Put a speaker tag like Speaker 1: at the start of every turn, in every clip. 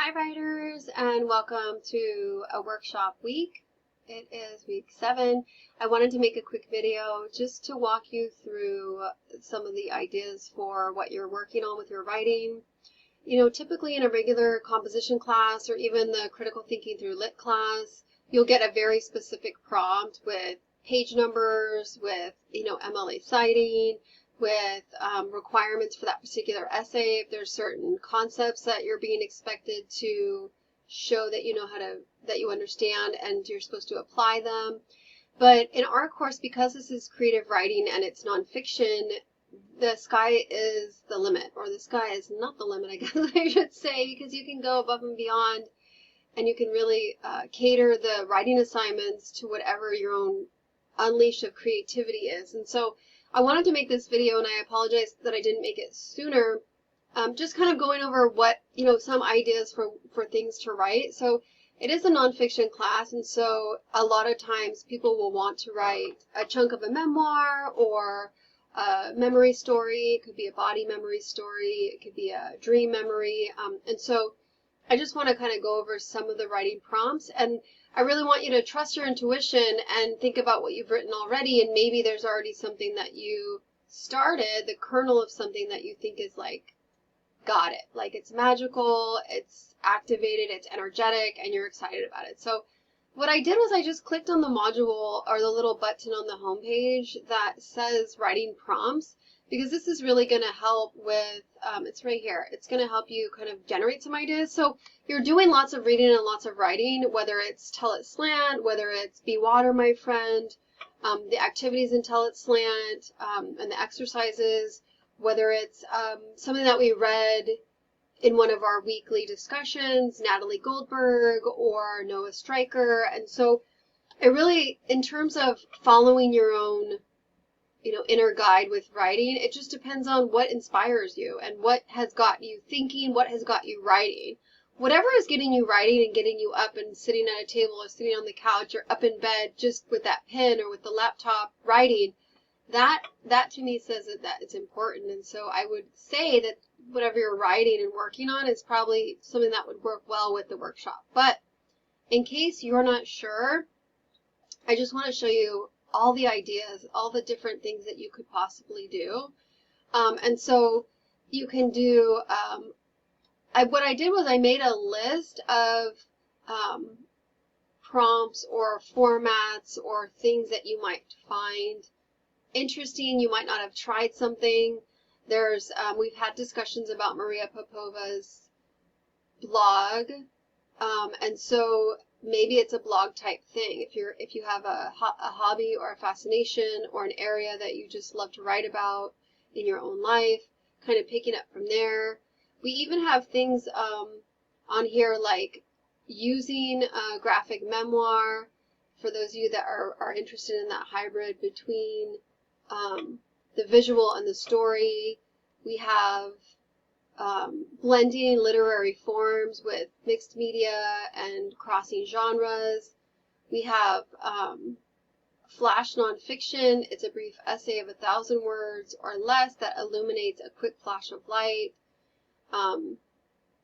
Speaker 1: Hi writers, and welcome to a workshop week. It is week 7. I wanted to make a quick video just to walk you through some of the ideas for what you're working on with your writing. Typically in a regular composition class or even the critical thinking through lit class, you'll get a very specific prompt with page numbers, with, MLA citing, with requirements for that particular essay. If there's certain concepts that you're being expected to show that you know that you understand and you're supposed to apply them. But in our course, because this is creative writing and it's nonfiction, the sky is the limit, or the sky is not the limit, I guess I should say, because you can go above and beyond and you can really cater the writing assignments to whatever your own unleash of creativity is. And so I wanted to make this video, and I apologize that I didn't make it sooner, just kind of going over what, some ideas for things to write. So it is a nonfiction class, and so a lot of times people will want to write a chunk of a memoir or a memory story. It could be a body memory story. It could be a dream memory. And so I just want to kind of go over some of the writing prompts, and I really want you to trust your intuition and think about what you've written already, and maybe there's already something that you started, the kernel of something that you think is like, got it. Like it's magical, it's activated, it's energetic, and you're excited about it. So what I did was I just clicked on the module or the little button on the homepage that says writing prompts, because this is really going to help with, it's right here, it's going to help you kind of generate some ideas. So you're doing lots of reading and lots of writing, whether it's Tell It Slant, whether it's Be Water, My Friend, the activities in Tell It Slant, and the exercises, whether it's something that we read in one of our weekly discussions, Natalie Goldberg or Noah Stryker. And so it really, in terms of following your own, inner guide with writing, it just depends on what inspires you and what has got you thinking, what has got you writing. Whatever is getting you writing and getting you up and sitting at a table or sitting on the couch or up in bed just with that pen or with the laptop writing, that to me says that it's important. And so I would say that whatever you're writing and working on is probably something that would work well with the workshop. But in case you're not sure, I just want to show you all the ideas, all the different things that you could possibly do. And so you can do, what I did was I made a list of prompts or formats or things that you might find interesting. You might not have tried something. We've had discussions about Maria Popova's blog, and so maybe it's a blog type thing. If you have a hobby or a fascination or an area that you just love to write about in your own life, kind of picking up from there. We even have things on here like using a graphic memoir for those of you that are interested in that hybrid between the visual and the story. We have blending literary forms with mixed media and crossing genres. We have flash nonfiction. It's a brief essay of 1,000 words or less that illuminates a quick flash of light.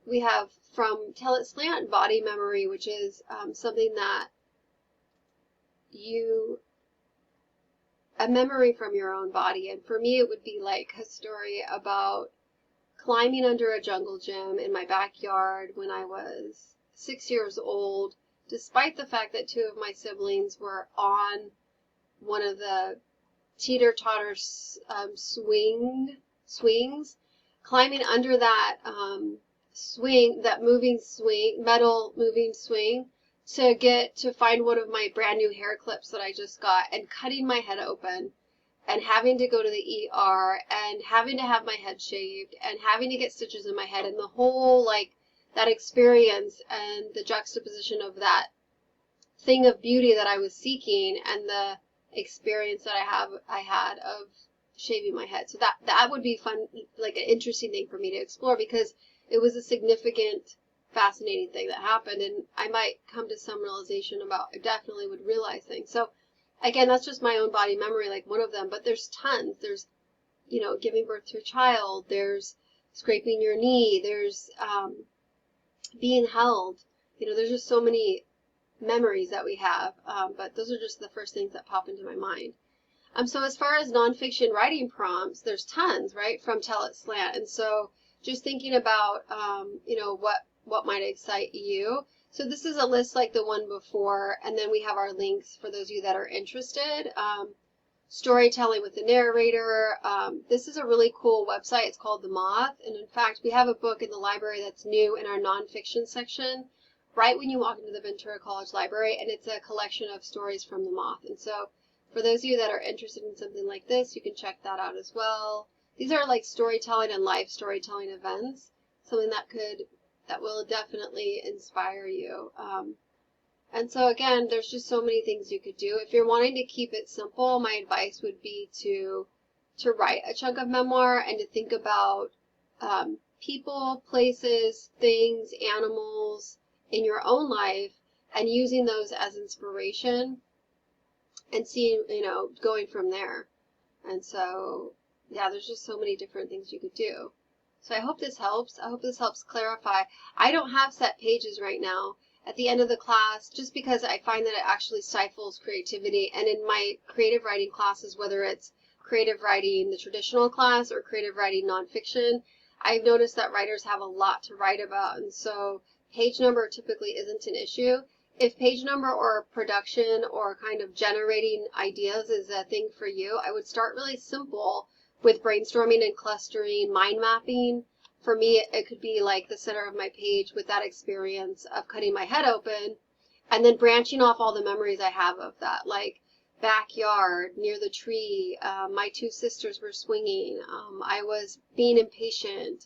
Speaker 1: We have from Tell It Slant body memory, which is something that a memory from your own body. And for me, it would be like a story about climbing under a jungle gym in my backyard when I was 6 years old, despite the fact that 2 of my siblings were on one of the teeter-totter swings, climbing under that swing, that moving swing, metal moving swing, to find one of my brand new hair clips that I just got, and cutting my head open and having to go to the ER and having to have my head shaved and having to get stitches in my head, and the whole, like, that experience and the juxtaposition of that thing of beauty that I was seeking and the experience that I had of shaving my head. So that would be fun, like an interesting thing for me to explore, because it was a significant, fascinating thing that happened, and I might come to some realization about, I definitely would realize things. So again, that's just my own body memory, like one of them, but there's tons. There's, giving birth to a child, there's scraping your knee, there's being held. There's just so many memories that we have, but those are just the first things that pop into my mind. So as far as nonfiction writing prompts, there's tons, right, from Tell It Slant. And so just thinking about, what might excite you. So this is a list like the one before, and then we have our links for those of you that are interested. Storytelling with the narrator. This is a really cool website. It's called The Moth. And in fact, we have a book in the library that's new in our nonfiction section, right when you walk into the Ventura College Library, and it's a collection of stories from The Moth. And so for those of you that are interested in something like this, you can check that out as well. These are like storytelling and live storytelling events, something that will definitely inspire you. And so again, there's just so many things you could do. If you're wanting to keep it simple, my advice would be to write a chunk of memoir and to think about people, places, things, animals in your own life, and using those as inspiration and seeing, going from there. And so, yeah, there's just so many different things you could do. So I hope this helps. I hope this helps clarify. I don't have set pages right now at the end of the class, just because I find that it actually stifles creativity. And in my creative writing classes, whether it's creative writing, the traditional class, or creative writing nonfiction, I've noticed that writers have a lot to write about. And so page number typically isn't an issue. If page number or production or kind of generating ideas is a thing for you, I would start really simple with brainstorming and clustering, mind mapping. For me, it could be like the center of my page with that experience of cutting my head open and then branching off all the memories I have of that, like backyard, near the tree, my two sisters were swinging, I was being impatient,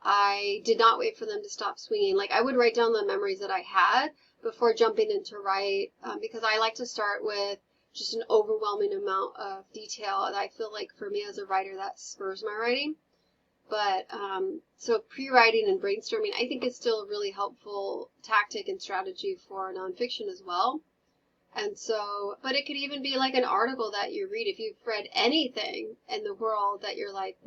Speaker 1: I did not wait for them to stop swinging. Like I would write down the memories that I had before jumping into write, because I like to start with just an overwhelming amount of detail that I feel like for me as a writer that spurs my writing. But so pre-writing and brainstorming I think is still a really helpful tactic and strategy for nonfiction as well. And so, but it could even be like an article that you read. If you've read anything in the world that you're like,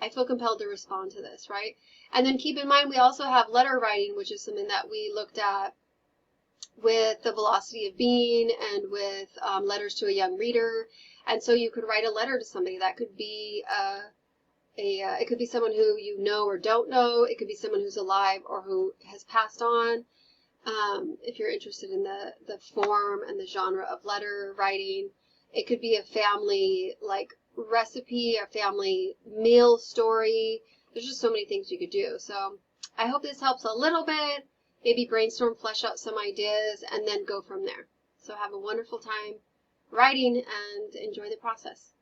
Speaker 1: I feel compelled to respond to this, right? And then keep in mind, we also have letter writing, which is something that we looked at with the velocity of being and with letters to a young reader. And so you could write a letter to somebody. That could be it could be someone who you know or don't know. It could be someone who's alive or who has passed on. If you're interested in the form and the genre of letter writing, it could be a family like recipe, a family meal story. There's just so many things you could do. So I hope this helps a little bit. Maybe brainstorm, flesh out some ideas, and then go from there. So have a wonderful time writing and enjoy the process.